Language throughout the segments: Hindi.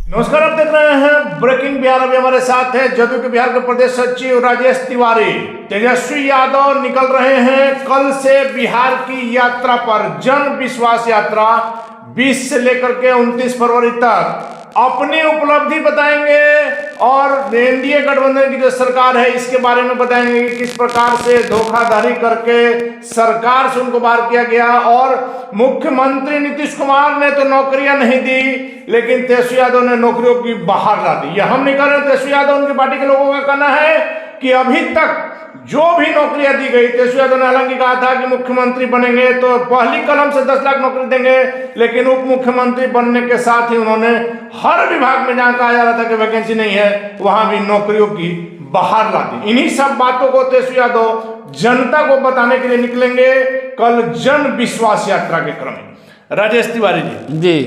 नमस्कार, आप देख रहे हैं ब्रेकिंग बिहार। अभी हमारे साथ हैं जदयू के बिहार के प्रदेश सचिव राजेश तिवारी। तेजस्वी यादव निकल रहे हैं कल से बिहार की यात्रा पर, जन विश्वास यात्रा 20 से लेकर के 29 फरवरी तक अपनी उपलब्धि बताएंगे और एनडीए गठबंधन की जो सरकार है इसके बारे में बताएंगे कि किस प्रकार से धोखाधड़ी करके सरकार से उनको बाहर किया गया। और मुख्यमंत्री नीतीश कुमार ने तो नौकरियां नहीं दी, लेकिन तेजस्वी यादव ने नौकरियों की बहार ला दी। यह हम नहीं कर रहे, तेजस्वी यादव उनकी पार्टी के लोगों का कहना है कि अभी तक जो भी नौकरियां दी गई, तेजस्वी यादव ने हालांकि कहा था कि मुख्यमंत्री बनेंगे तो पहली कलम से 10 लाख नौकरी देंगे, लेकिन उप मुख्यमंत्री बनने के साथ ही उन्होंने हर विभाग में जहां कहा जा रहा था कि वैकेंसी नहीं है वहां भी नौकरियों की बहार ला दी। इन्हीं सब बातों को तेजस्वी यादव जनता को बताने के लिए निकलेंगे कल जन विश्वास यात्रा के क्रम में। राजेश तिवारी जी,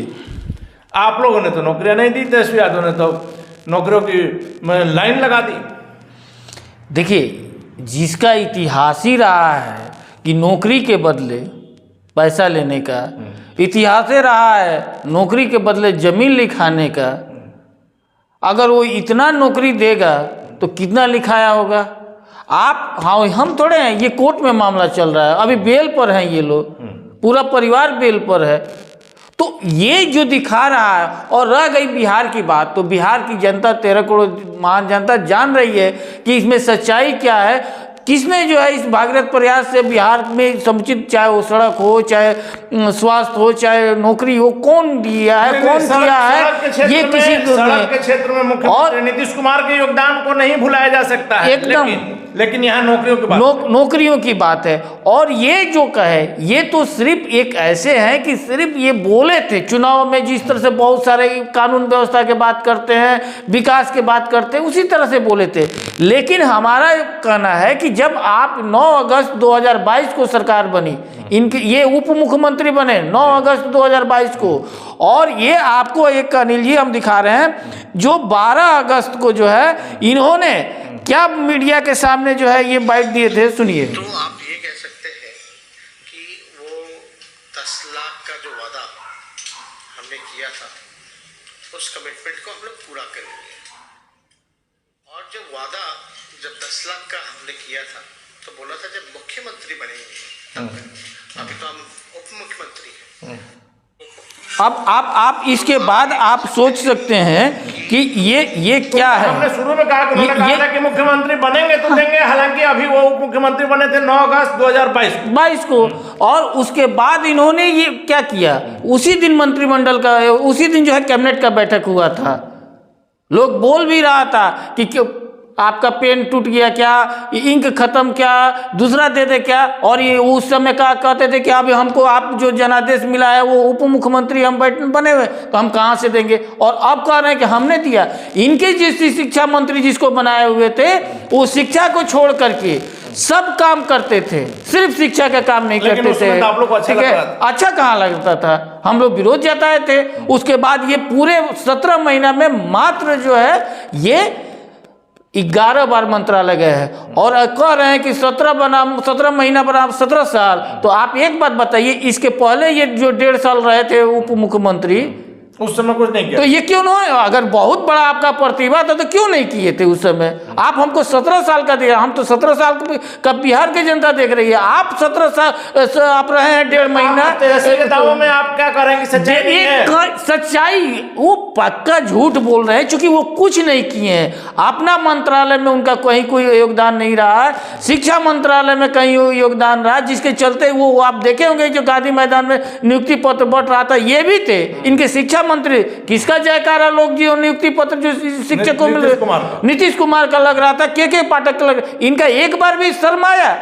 आप लोगों ने तो नौकरियां नहीं दी, तेजस्वी यादव ने तो नौकरियों की लाइन लगा दी। देखिए, जिसका इतिहास ही रहा है कि नौकरी के बदले पैसा लेने का, इतिहास ही रहा है नौकरी के बदले जमीन लिखाने का, अगर वो इतना नौकरी देगा तो कितना लिखाया होगा। आप हम थोड़े हैं, ये कोर्ट में मामला चल रहा है, अभी बेल पर हैं ये लोग, पूरा परिवार बेल पर है। तो ये जो दिखा रहा है, और रह गई बिहार की बात, तो बिहार की जनता 13 करोड़ महान जनता जान रही है कि इसमें सच्चाई क्या है। किसने जो है इस भागीरथ प्रयास से बिहार में समुचित, चाहे वो सड़क हो, चाहे स्वास्थ्य हो, चाहे नौकरी हो, कौन दिया है, कौन दिया है, ये किसी सड़क के क्षेत्र में मुख्यमंत्री नीतीश कुमार के योगदान को नहीं भुलाया जा सकता है, लेकिन यहाँ नौकरियों की बात नौकरियों की बात है। और ये जो कहे, ये तो सिर्फ एक ऐसे हैं कि सिर्फ ये बोले थे चुनाव में, जिस तरह से बहुत सारे कानून व्यवस्था के बात करते हैं, विकास के बात करते हैं, उसी तरह से बोले थे। लेकिन हमारा कहना है कि जब आप 9 अगस्त 2022 को सरकार बनी, इनके ये उप मुख्यमंत्री बने 9 अगस्त 2022 को, और ये आपको एक अनिल जी हम दिखा रहे हैं जो 12 अगस्त को जो है इन्होंने क्या मीडिया के सामने जो है ये बाइट दिए थे, सुनिए। तो आप ये कह सकते हैं कि वो 10 लाख का जो वादा हमने किया था उस कमिटमेंट को हम लोग पूरा करेंगे। और जो वादा जब 10 लाख का हमने किया था तो बोला था जब मुख्यमंत्री बनेंगे, अभी तो हम उप मुख्यमंत्री हैं। अब आप इसके बाद आप सोच सकते हैं कि ये क्या है। हमने शुरू में कहा कि मुख्यमंत्री बनेंगे तो देंगे, हालांकि अभी वो उप मुख्यमंत्री बने थे 9 अगस्त 2022 को, और उसके बाद इन्होंने ये क्या किया, उसी दिन मंत्रिमंडल का, उसी दिन जो है कैबिनेट का बैठक हुआ था। लोग बोल भी रहा था कि आपका पेन टूट गया क्या, इंक खत्म क्या, दूसरा दे दे क्या, और ये उस समय कहते थे कि अभी हमको आप जो जनादेश मिला है वो उप मुख्यमंत्री हम बने हुए तो हम कहाँ से देंगे, और अब कह रहे हैं कि हमने दिया। इनके जिस शिक्षा मंत्री जिसको बनाए हुए थे वो शिक्षा को छोड़ करके सब काम करते थे, सिर्फ शिक्षा का काम नहीं करते थे। आप लोग को अच्छा कहाँ लगता था, हम लोग विरोध जताए थे। उसके बाद ये पूरे 17 महीना में मात्र जो है ये 11 बार मंत्रालय गए हैं, और कह रहे हैं कि 17 महीना बना 17 साल। तो आप एक बात बताइए, इसके पहले ये जो 1.5 साल रहे थे उप मुख्यमंत्री, उस समय कुछ नहीं किया, तो ये क्यों नहीं? अगर बहुत बड़ा आपका प्रतिभा था तो क्यों नहीं किए थे उस समय? आप हमको 17 साल का दिया, हम तो 17 साल का बिहार की जनता देख रही है। आप 17 साल आप रहे हैं 1.5 महीना। दावों में आप क्या करेंगे? सच्चाई वो पक्का झूठ बोल रहे हैं, क्योंकि वो कुछ नहीं किए हैं। अपना मंत्रालय में उनका कहीं कोई योगदान नहीं रहा है, शिक्षा मंत्रालय में कहीं योगदान रहा, जिसके चलते वो आप देखे होंगे जो गांधी मैदान में नियुक्ति पत्र बंट रहा था, ये भी थे इनके शिक्षा मंत्री। किसका जयकारा लोग जी नियुक्ति पत्र जो शिक्षक को मिल रहा, नीतीश कुमार का लग रहा था, के पाठक का लग रहा। इनका एक बार भी शर्म आया?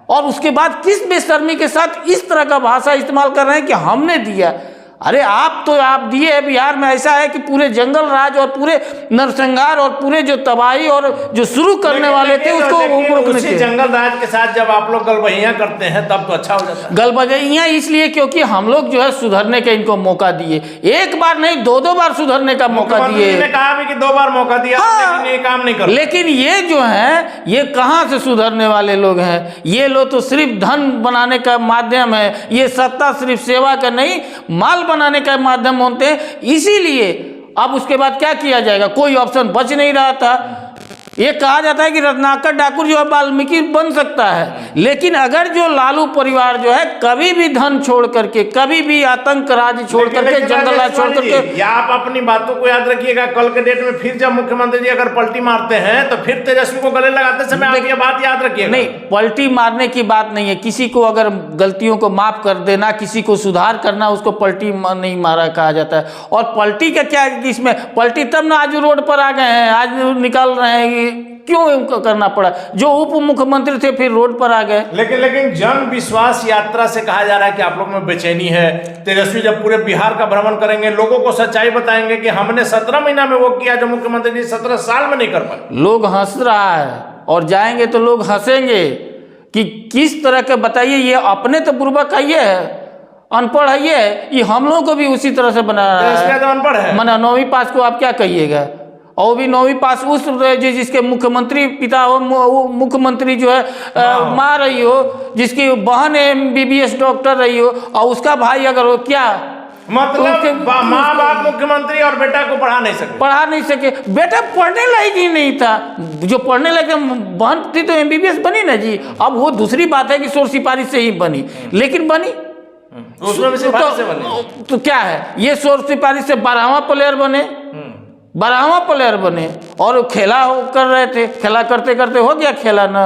और उसके बाद किस बेशर्मी के साथ इस तरह का भाषा इस्तेमाल कर रहे हैं कि हमने दिया। अरे आप दिए हैं। बिहार में ऐसा है कि पूरे जंगल राज और पूरे नरसंहार और पूरे जो तबाही और जो शुरू करने वाले थे उसको उसी जंगल राज के साथ जब आप लोग गलबहियां करते हैं तब तो अच्छा हो जाता है। गलबहियां इसलिए क्योंकि हम लोग जो है सुधरने का इनको मौका दिए, एक बार नहीं 2-2 बार सुधरने का मौका दिए। कहा भी कि 2 बार मौका दिया, लेकिन ये काम नहीं कर। लेकिन ये जो है ये कहाँ से सुधरने वाले लोग हैं? ये लोग तो सिर्फ धन बनाने का माध्यम है, ये सत्ता सिर्फ सेवा का नहीं, माल बनाने का माध्यम होते हैं। इसीलिए अब उसके बाद क्या किया जाएगा, कोई ऑप्शन बच नहीं रहा था। ये कहा जाता है कि रत्नाकर ठाकुर जो है वाल्मीकि बन सकता है, लेकिन अगर जो लालू परिवार जो है कभी भी धन छोड़ करके, कभी भी आतंक राज छोड़ करके, जंगल राज छोड़ करके, या आप अपनी बातों को याद रखिएगा, कल के डेट में फिर जब मुख्यमंत्री जी अगर पलटी मारते हैं तो फिर तेजस्वी को गले लगाते समय आप ये बात याद रखिएगा। नहीं, पलटी मारने की बात नहीं है। किसी को अगर गलतियों को माफ कर देना, किसी को सुधार करना, उसको पलटी नहीं मारा कहा जाता है। और पलटी का क्या है, इसमें पलटी तब ना आज रोड पर आ गए हैं, आज निकाल रहे हैं, क्यों इनको करना पड़ा? जो उप मुख्यमंत्री थे फिर रोड पर आ गए। लेकिन जन विश्वास यात्रा से कहा जा रहा है कि आप लोग में बेचैनी है। तेजस्वी जब पूरे बिहार का भ्रमण करेंगे, लोगों को सच्चाई बताएंगे कि हमने 17 महीना में वो किया जो मुख्यमंत्री जी 17 साल में नहीं कर पाए। लोग हंस रहा है और जाएंगे तो लोग हंसेंगे कि किस तरह के, बताइए, ये अपने तो बुर्बक है, ये है अनपढ़ है, ये हम लोगों को भी उसी तरह से बना रहा है। तो अनपढ़ है, मना 9वीं पास को आप क्या कहिएगा, और भी 9वीं पास उस जिसके मुख्यमंत्री पिता हो, मुख्यमंत्री जो है माँ रही हो, जिसकी बहन MBBS डॉक्टर रही हो, और उसका भाई अगर हो, क्या मतलब माँ बाप मुख्यमंत्री और बेटा को पढ़ा नहीं सके। बेटा पढ़ने लायक ही नहीं था। जो पढ़ने लायक बहन थी तो MBBS बनी ना जी। अब वो दूसरी बात है कि शोर सिपारिश से ही बनी, लेकिन बनी उसमें भी सिपारिश से बनी। तो क्या है, ये शोर सिपारिश से 12वां प्लेयर बने, 12वां प्लेयर बने, और खेला कर रहे थे, खेला करते करते हो गया खेला ना।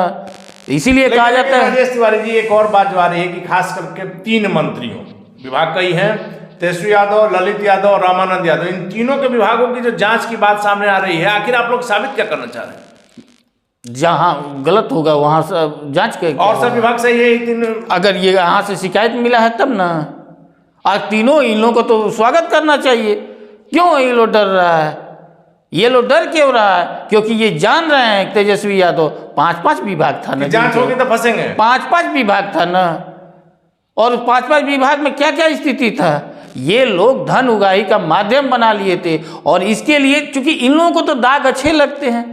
इसीलिए कहा जाता है। राजेश तिवारी जी, एक और बात जो आ रही है कि खास करके 3 मंत्रियों, विभाग कई हैं, तेजस्वी यादव, ललित यादव और रामानंद यादव, इन तीनों के विभागों की जो जांच की बात सामने आ रही है, आखिर आप लोग साबित क्या करना चाह रहे हैं? जहाँ गलत होगा वहाँ से जांच के, और सब विभाग सही है, 3 अगर ये यहाँ से शिकायत मिला है तब ना। आज तीनों इन लोगों को तो स्वागत करना चाहिए। क्यों ये लोग डर रहा है? ये लोग डर क्यों रहा है? क्योंकि ये जान रहे हैं तेजस्वी यादव 5-5 विभाग था ना, जांच होगी तो फंसेंगे। 5-5 विभाग था ना, और 5-5 विभाग में क्या क्या स्थिति था। ये लोग धन उगाही का माध्यम बना लिए थे, और इसके लिए चूंकि इन लोगों को तो दाग अच्छे लगते हैं,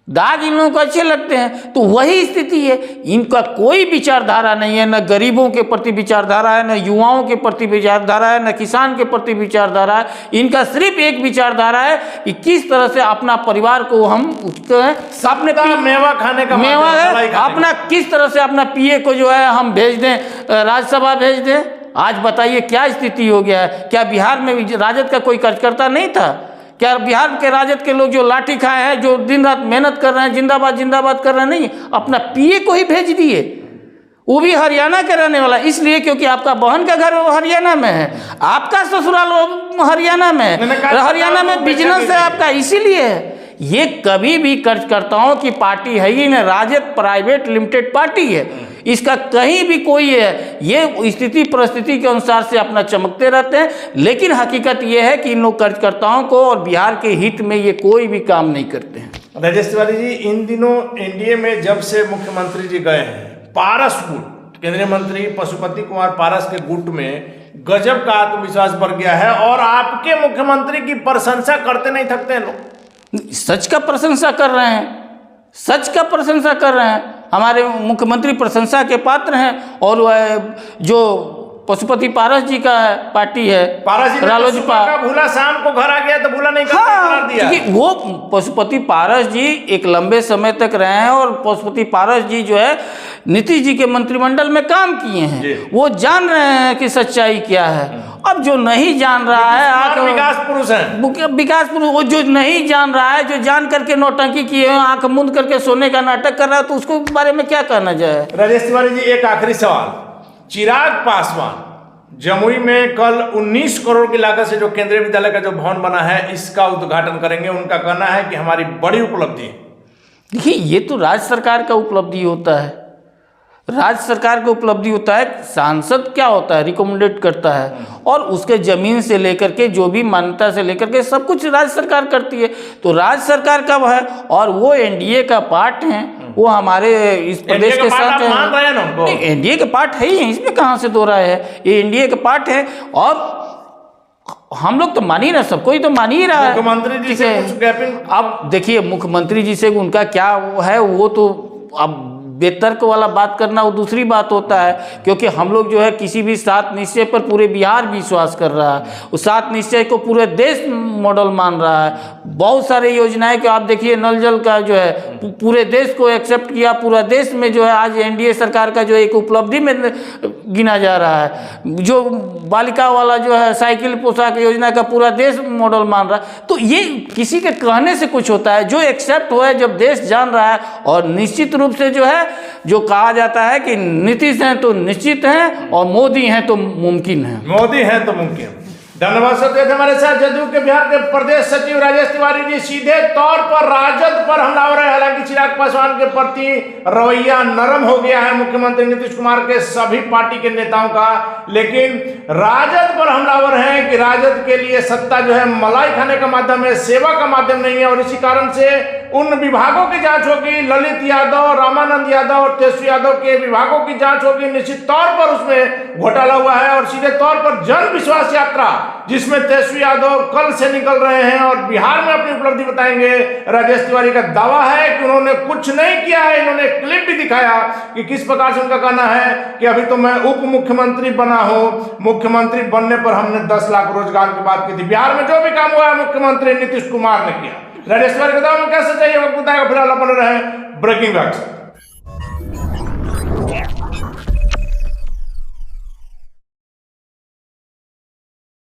दाग इन लोगों को अच्छे लगते हैं, तो वही स्थिति है। इनका कोई विचारधारा नहीं है, न गरीबों के प्रति विचारधारा है, न युवाओं के प्रति विचारधारा है, न किसान के प्रति विचारधारा है। इनका सिर्फ एक विचारधारा है कि किस तरह से अपना परिवार को हम अपने मेवा खाने का मेवा है, अपना किस तरह से अपना PA को जो है हम भेज दें, राज्यसभा भेज दें। आज बताइए क्या स्थिति हो गया है। क्या बिहार में राजद का कोई कार्यकर्ता नहीं था? क्या बिहार के राजद के लोग जो लाठी खाए हैं, जो दिन रात मेहनत कर रहे हैं, जिंदाबाद जिंदाबाद कर रहे हैं, नहीं, अपना PA को ही भेज दिए, वो भी हरियाणा का रहने वाला। इसलिए क्योंकि आपका बहन का घर हरियाणा में है, आपका ससुराल हरियाणा में है, हरियाणा में बिजनेस है आपका, इसीलिए है। ये कभी भी कार्यकर्ताओं की पार्टी है ही नहीं, राजद प्राइवेट लिमिटेड पार्टी है। इसका कहीं भी कोई है, ये स्थिति परिस्थिति के अनुसार से अपना चमकते रहते हैं, लेकिन हकीकत ये है कि इन लोग कार्यकर्ताओं को और बिहार के हित में ये कोई भी काम नहीं करते हैं। राजेश तिवारी जी, इन दिनों NDA में जब से मुख्यमंत्री जी गए हैं, पारस गुट, केंद्रीय मंत्री पशुपति कुमार पारस के गुट में गजब का आत्मविश्वास बढ़ गया है, और आपके मुख्यमंत्री की प्रशंसा करते नहीं थकते लोग। सच का प्रशंसा कर रहे हैं, सच का प्रशंसा कर रहे हैं। हमारे मुख्यमंत्री प्रशंसा के पात्र हैं, और वह जो पशुपति पारस जी का पार्टी है, पारस जी रालोजपा का भूला, शाम को घर आ गया तो भूला नहीं हाँ, दिया। वो पशुपति पारस जी एक लंबे समय तक रहे हैं, और पशुपति पारस जी जो है नीतीश जी के मंत्रिमंडल में काम किए हैं, वो जान रहे हैं कि सच्चाई क्या है। अब जो नहीं जान रहा है, विकास पुरुष है, विकास पुरुष, वो जो नहीं जान रहा है, जो जान करके नौटंकी किए हैं, आंख मूंद करके सोने का नाटक कर रहा है, तो उसको बारे में क्या कहना जाए। राजेश तिवारी जी, एक आखिरी सवाल। चिराग पासवान जमुई में कल 19 करोड़ की लागत से जो केंद्रीय विद्यालय का जो भवन बना है, इसका उद्घाटन करेंगे। उनका कहना है कि हमारी बड़ी उपलब्धि है। देखिए, ये तो राज्य सरकार का उपलब्धि होता है, राज्य सरकार का उपलब्धि होता है। सांसद क्या होता है, रिकमेंडेड करता है, और उसके जमीन से लेकर के जो भी मान्यता से लेकर के सब कुछ राज्य सरकार करती है। तो राज्य सरकार का है, और वो NDA का पार्ट है, वो हमारे इस प्रदेश के साथ है। NDA के पार्ट है ही, इसमें कहाँ से दो राय है, ये NDA के पार्ट है। और हम लोग तो मान ही रहे, सबको ही तो मान ही रहा है। मुख्यमंत्री जी से कुछ गैपिंग, अब देखिए मुख्यमंत्री जी से उनका क्या है, वो तो अब बेतर्क वाला बात करना वो दूसरी बात होता है, क्योंकि हम लोग जो है किसी भी 7 निश्चय पर पूरे बिहार विश्वास कर रहा है, उस 7 निश्चय को पूरे देश मॉडल मान रहा है। बहुत सारे योजनाएं कि आप देखिए नल जल का जो है पूरे देश को एक्सेप्ट किया, पूरा देश में जो है आज एनडीए सरकार का जो एक उपलब्धि में गिना जा रहा है। जो बालिका वाला जो है साइकिल पोशाक योजना का पूरा देश मॉडल मान रहा है। तो ये किसी के कहने से कुछ होता है, जो एक्सेप्ट हुआ है जब देश जान रहा है। और निश्चित रूप से जो है जो कहा जाता है कि नीतीश हैं तो निश्चित हैं और मोदी हैं तो मुमकिन है। मोदी हैं तो मुमकिन। धन्यवाद सर। थे हमारे साथ जदयू के बिहार के प्रदेश सचिव राजेश तिवारी जी सीधे तौर पर राजद पर हमलावर है। हालांकि चिराग पासवान के प्रति रवैया नरम हो गया है मुख्यमंत्री नीतीश कुमार के सभी पार्टी के नेताओं का, लेकिन राजद पर हमलावर है कि राजद के लिए सत्ता जो है मलाई खाने का माध्यम है, सेवा का माध्यम नहीं है। और इसी कारण से उन विभागों की जांच होगी, ललित यादव, रामानंद यादव और तेजस्वी यादव के विभागों की जांच होगी। निश्चित तौर पर उसमें घोटाला हुआ है। और सीधे तौर पर जन विश्वास यात्रा जिसमें तेजस्वी यादव कल से निकल रहे हैं और बिहार में अपनी उपलब्धि बताएंगे। राजेश तिवारी का दावा है कि उन्होंने कुछ नहीं किया है। इन्होंने क्लिप भी दिखाया कि किस प्रकार से उनका कहना है कि अभी तो मैं उप मुख्यमंत्री बना हूं, मुख्यमंत्री बनने पर हमने 10 लाख रोजगार की बात की थी। बिहार में जो भी काम हुआ है मुख्यमंत्री नीतीश कुमार ने किया। राजेश तिवारी का दावा में कैसे चाहिए वक्त बताएगा। फिलहाल अपन रहे ब्रेकिंग बैक।